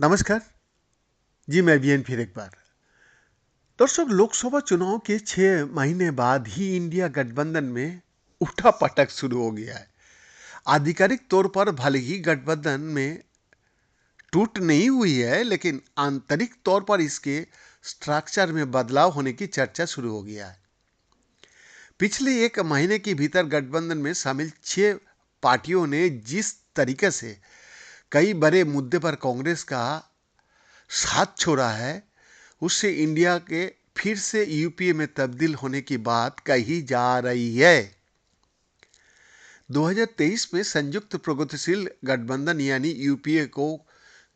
नमस्कार जी। मैं वीएन फिर एक बार दर्शक, लोकसभा चुनाव के 6 महीने बाद ही इंडिया गठबंधन में उठा पटक शुरू हो गया है। आधिकारिक तौर पर भले ही गठबंधन में टूट नहीं हुई है, लेकिन आंतरिक तौर पर इसके स्ट्रक्चर में बदलाव होने की चर्चा शुरू हो गया है। पिछले 1 महीने के भीतर गठबंधन में शामिल 6 पार्टियों ने जिस तरीके से कई बड़े मुद्दे पर कांग्रेस का साथ छोड़ा है, उससे इंडिया के फिर से यूपीए में तब्दील होने की बात कही जा रही है। 2023 में संयुक्त प्रगतिशील गठबंधन यानी यूपीए को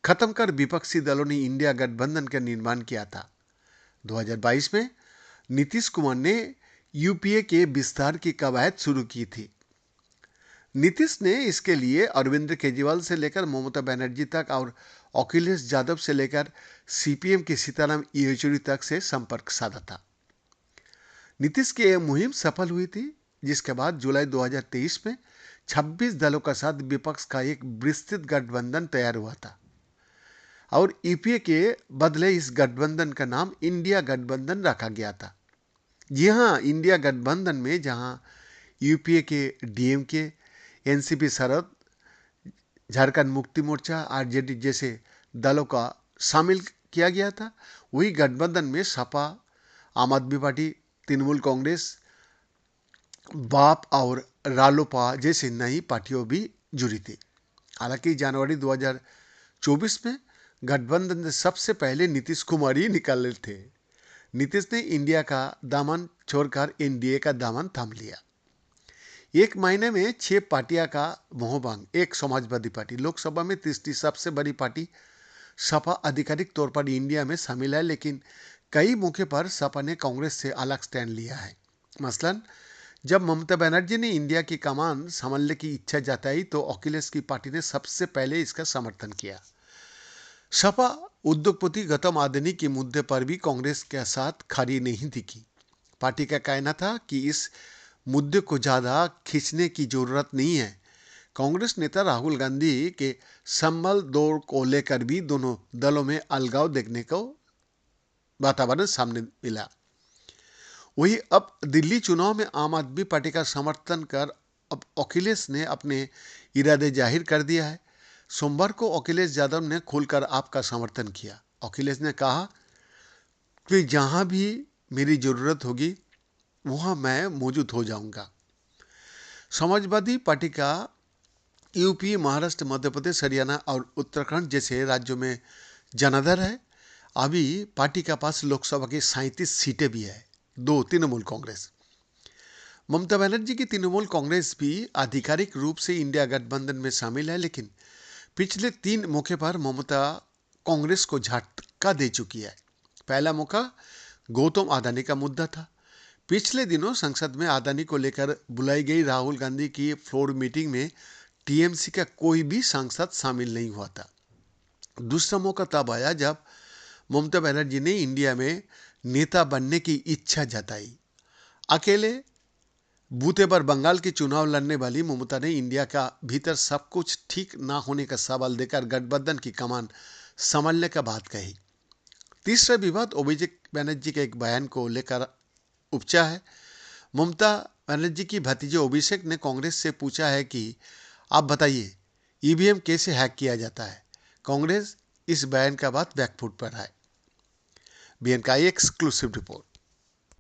खत्म कर विपक्षी दलों ने इंडिया गठबंधन का निर्माण किया था। 2022 में नीतीश कुमार ने यूपीए के विस्तार की कवायद शुरू की थी। नीतीश ने इसके लिए अरविंद केजरीवाल से लेकर ममता बनर्जी तक और अखिलेश यादव से लेकर सीपीएम के सीताराम येचुरी तक से संपर्क साधा था। नीतीश की यह मुहिम सफल हुई थी, जिसके बाद जुलाई 2023 में 26 दलों के साथ विपक्ष का एक विस्तृत गठबंधन तैयार हुआ था और यूपीए के बदले इस गठबंधन का नाम इंडिया गठबंधन रखा गया था। जी हाँ, इंडिया गठबंधन में जहां यूपीए के डीएमके, एनसीपी शरद, झारखंड मुक्ति मोर्चा, आरजेडी जैसे दलों का शामिल किया गया था, वही गठबंधन में सपा, आम आदमी पार्टी, तृणमूल कांग्रेस, बाप और रालोपा जैसी नई पार्टियों भी जुड़ी थी। हालांकि जनवरी 2024 में गठबंधन से सबसे पहले नीतीश कुमार ही निकाले थे। नीतीश ने इंडिया का दामन छोड़कर एनडीए का दामन थाम लिया। 1 महीने में 6 पार्टियां का मोहभंग। एक समाजवादी पार्टी, लोकसभा में तीसरी सबसे बड़ी पार्टी सपा आधिकारिक तौर पर इंडिया में शामिल है, लेकिन कई मौके पर सपा ने कांग्रेस से अलग स्टैंड लिया है। मसलन जब ममता बनर्जी ने इंडिया की कमान संभालने की इच्छा जताई तो अखिलेश की पार्टी ने सबसे पहले इसका समर्थन किया। सपा उद्योगपति गौतम अदानी के मुद्दे पर भी कांग्रेस के साथ खड़ी नहीं दिखी। पार्टी का कहना था कि इस मुद्दे को ज्यादा खींचने की जरूरत नहीं है। कांग्रेस नेता राहुल गांधी के संभल दौर को लेकर भी दोनों दलों में अलगाव देखने को वातावरण सामने मिला। वही अब दिल्ली चुनाव में आम आदमी पार्टी का समर्थन कर अब अखिलेश ने अपने इरादे जाहिर कर दिया है। सोमवार को अखिलेश यादव ने खुलकर आपका समर्थन किया। अखिलेश ने कहा कि जहां भी मेरी जरूरत होगी वहां मैं मौजूद हो जाऊंगा। समाजवादी पार्टी का यूपी, महाराष्ट्र, मध्य प्रदेश, हरियाणा और उत्तराखंड जैसे राज्यों में जनाधार है। अभी पार्टी के पास लोकसभा की 37 सीटें भी है। 2 तृणमूल कांग्रेस। ममता बनर्जी की तृणमूल कांग्रेस भी आधिकारिक रूप से इंडिया गठबंधन में शामिल है, लेकिन पिछले 3 मौके पर ममता कांग्रेस को झटका दे चुकी है। पहला मौका गौतम अदानी का मुद्दा था। पिछले दिनों संसद में अदानी को लेकर बुलाई गई राहुल गांधी की फ्लोर मीटिंग में टीएमसी का कोई भी सांसद शामिल नहीं हुआ था। दूसरा मौका तब आया जब ममता बनर्जी ने इंडिया में नेता बनने की इच्छा जताई। अकेले बूते पर बंगाल के चुनाव लड़ने वाली ममता ने इंडिया का भीतर सब कुछ ठीक ना होने का सवाल देकर गठबंधन की कमान संभालने का बात कही। तीसरा विवाद अभिषेक बनर्जी के एक बयान को लेकर उपचा है। ममता बनर्जी की भतीजे अभिषेक ने कांग्रेस से पूछा है कि आप बताइए ईवीएम कैसे हैक किया जाता है। कांग्रेस इस बयान का बाद बैकफुट पर है। बीएन का एक्सक्लूसिव रिपोर्ट।